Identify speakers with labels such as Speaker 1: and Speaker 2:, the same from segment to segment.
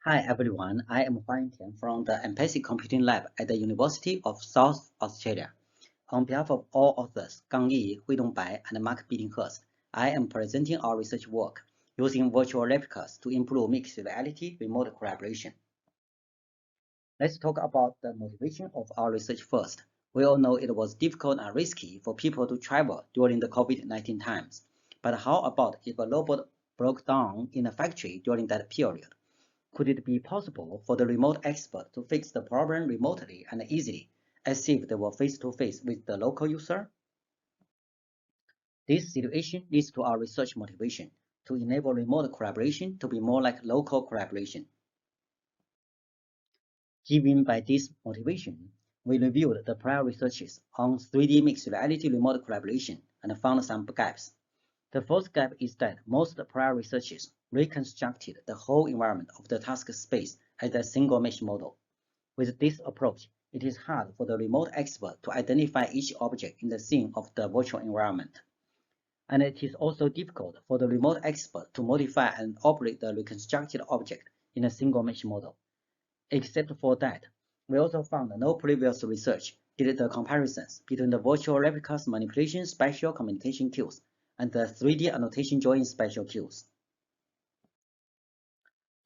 Speaker 1: Hi everyone, I am Huan Tian from the Empathic Computing Lab at the University of South Australia. On behalf of all authors, Gang Yi, Huidong Bai, and Mark Billinghurst, I am presenting our research work using virtual replicas to improve mixed reality remote collaboration. Let's talk about the motivation of our research first. We all know it was difficult and risky for people to travel during the COVID-19 times. But how about if a robot broke down in a factory during that period? Could it be possible for the remote expert to fix the problem remotely and easily, as if they were face-to-face with the local user? This situation leads to our research motivation to enable remote collaboration to be more like local collaboration. Given by this motivation, we reviewed the prior researches on 3D mixed reality remote collaboration and found some gaps. The first gap is that most prior researches reconstructed the whole environment of the task space as a single mesh model. With this approach, it is hard for the remote expert to identify each object in the scene of the virtual environment. And it is also difficult for the remote expert to modify and operate the reconstructed object in a single mesh model. Except for that, we also found no previous research did the comparisons between the virtual replicas manipulation spatial communication queues and the 3D annotation join spatial queues.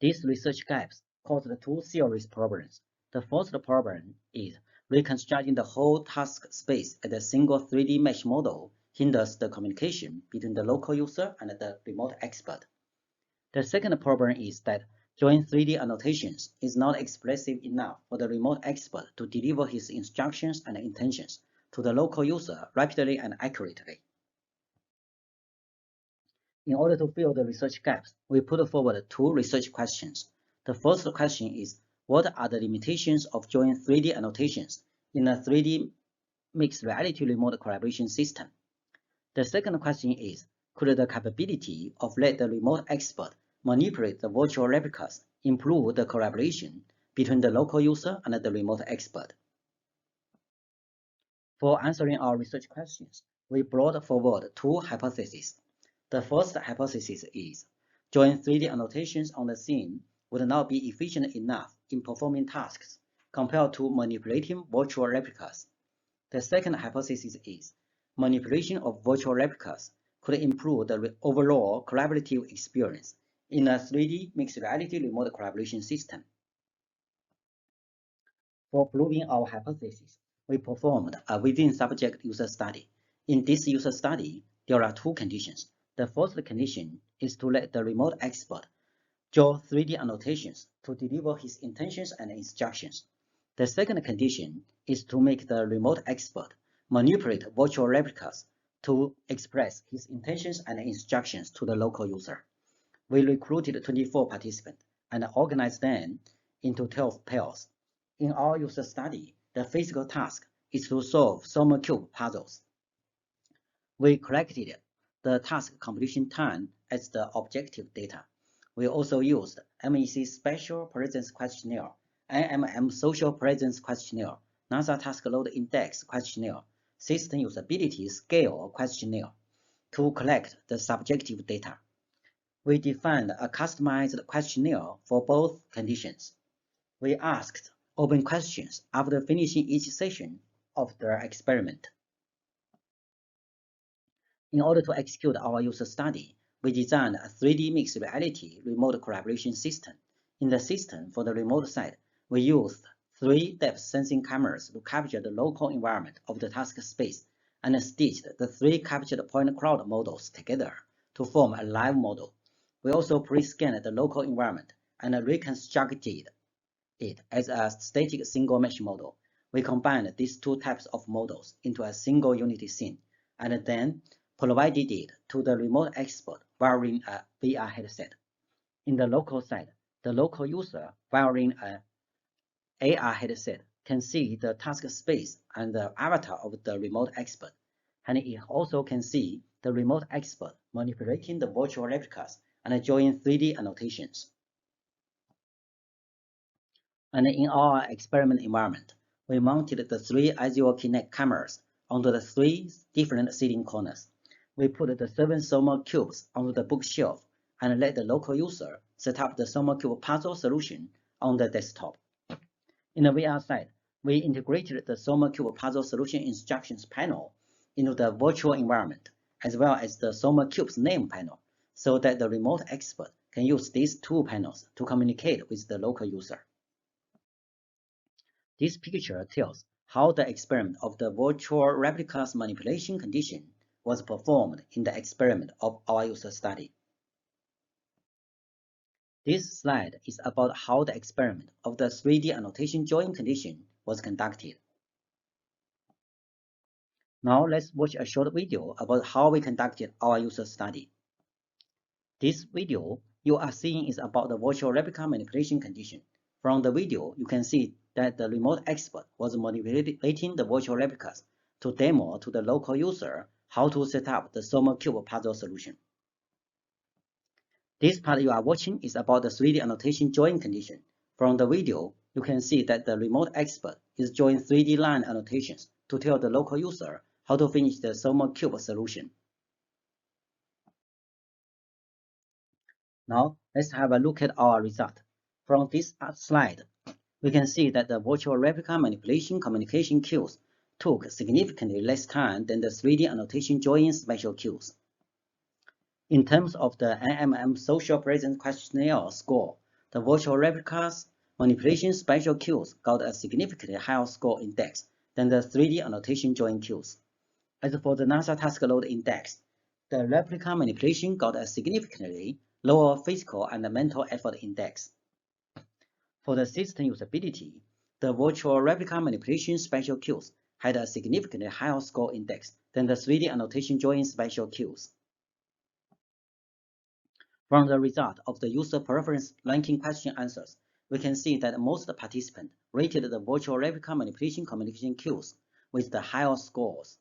Speaker 1: These research gaps caused two serious problems. The first problem is reconstructing the whole task space as a single 3D mesh model hinders the communication between the local user and the remote expert. The second problem is that join 3D annotations is not expressive enough for the remote expert to deliver his instructions and intentions to the local user rapidly and accurately. In order to fill the research gaps, we put forward two research questions. The first question is, what are the limitations of joining 3D annotations in a 3D mixed reality remote collaboration system? The second question is, could the capability of let the remote expert manipulate the virtual replicas improve the collaboration between the local user and the remote expert? For answering our research questions, we brought forward two hypotheses. The first hypothesis is, joint 3D annotations on the scene would not be efficient enough in performing tasks compared to manipulating virtual replicas. The second hypothesis is, manipulation of virtual replicas could improve the overall collaborative experience in a 3D mixed reality remote collaboration system. For proving our hypothesis, we performed a within-subject user study. In this user study, there are two conditions. The first condition is to let the remote expert draw 3D annotations to deliver his intentions and instructions. The second condition is to make the remote expert manipulate virtual replicas to express his intentions and instructions to the local user. We recruited 24 participants and organized them into 12 pairs. In our user study, the physical task is to solve Summer Cube puzzles. We collected the task completion time as the objective data. We also used MEC Special Presence Questionnaire, IMM Social Presence Questionnaire, NASA Task Load Index Questionnaire, System Usability Scale Questionnaire to collect the subjective data. We defined a customized questionnaire for both conditions. We asked open questions after finishing each session of the experiment. In order to execute our user study, we designed a 3D mixed reality remote collaboration system. In the system for the remote side, we used 3 depth sensing cameras to capture the local environment of the task space and stitched the 3 captured point cloud models together to form a live model. We also pre-scanned the local environment and reconstructed it as a static single mesh model. We combined these two types of models into a single Unity scene and then provided it to the remote expert wearing a VR headset. In the local side, the local user wearing an AR headset can see the task space and the avatar of the remote expert, and it also can see the remote expert manipulating the virtual replicas and drawing 3D annotations. And in our experiment environment, we mounted the 3 Azure Kinect cameras onto the 3 different seating corners. We put the 7 Soma cubes onto the bookshelf and let the local user set up the SOMAcube puzzle solution on the desktop. In the VR side, we integrated the SOMAcube puzzle solution instructions panel into the virtual environment, as well as the SOMAcube's name panel, so that the remote expert can use these two panels to communicate with the local user. This picture tells how the experiment of the virtual replicas manipulation condition was performed in the experiment of our user study. This slide is about how the experiment of the 3D annotation join condition was conducted. Now let's watch a short video about how we conducted our user study. This video you are seeing is about the virtual replica manipulation condition. From the video, you can see that the remote expert was manipulating the virtual replicas to demo to the local user how to set up the SOMAcube puzzle solution. This part you are watching is about the 3D annotation join condition. From the video, you can see that the remote expert is drawing 3D line annotations to tell the local user how to finish the SOMAcube solution. Now, let's have a look at our result. From this slide, we can see that the virtual replica manipulation communication queues took significantly less time than the 3D annotation join spatial queues. In terms of the NMM social presence questionnaire score, the virtual replicas manipulation spatial queues got a significantly higher score index than the 3D annotation join queues. As for the NASA task load index, the replica manipulation got a significantly lower physical and mental effort index. For the system usability, the virtual replica manipulation spatial queues had a significantly higher score index than the 3D annotation join spatial queues. From the result of the user preference ranking question answers, we can see that most participants rated the virtual replica manipulation communication queues with the higher scores.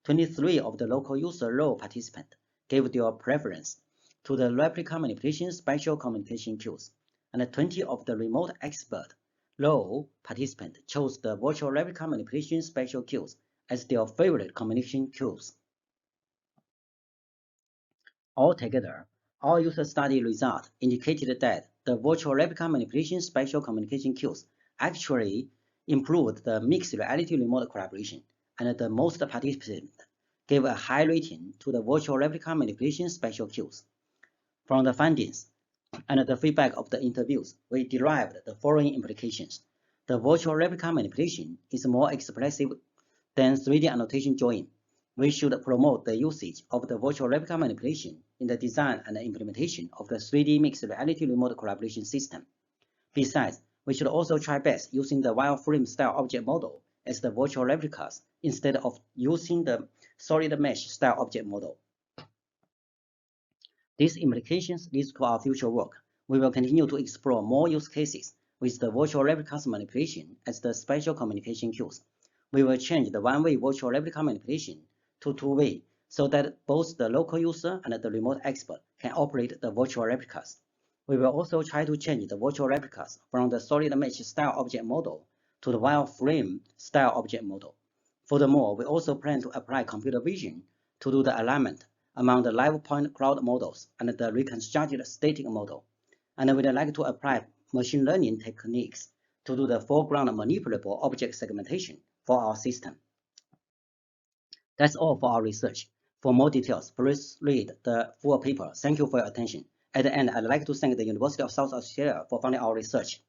Speaker 1: 23 of the local user role participants gave their preference to the replica manipulation spatial communication queues, and 20 of the remote expert role participants chose the virtual replica manipulation spatial queues as their favorite communication queues. Altogether, our user study result indicated that the virtual replica manipulation spatial communication queues actually improved the mixed reality remote collaboration, and the most participants gave a high rating to the virtual replica manipulation spatial queues. From the findings and the feedback of the interviews, we derived the following implications. The virtual replica manipulation is more expressive than 3D annotation join. We should promote the usage of the virtual replica manipulation in the design and implementation of the 3D mixed reality remote collaboration system. Besides, we should also try best using the wireframe style object model as the virtual replicas instead of using the solid mesh style object model. These implications lead to our future work. We will continue to explore more use cases with the virtual replicas manipulation as the spatial communication queues. We will change the one-way virtual replica manipulation to two-way so that both the local user and the remote expert can operate the virtual replicas. We will also try to change the virtual replicas from the solid mesh style object model to the wireframe style object model. Furthermore, we also plan to apply computer vision to do the alignment among the live point cloud models and the reconstructed static model. And we'd like to apply machine learning techniques to do the foreground manipulable object segmentation for our system. That's all for our research. For more details, please read the full paper. Thank you for your attention. At the end, I'd like to thank the University of South Australia for funding our research.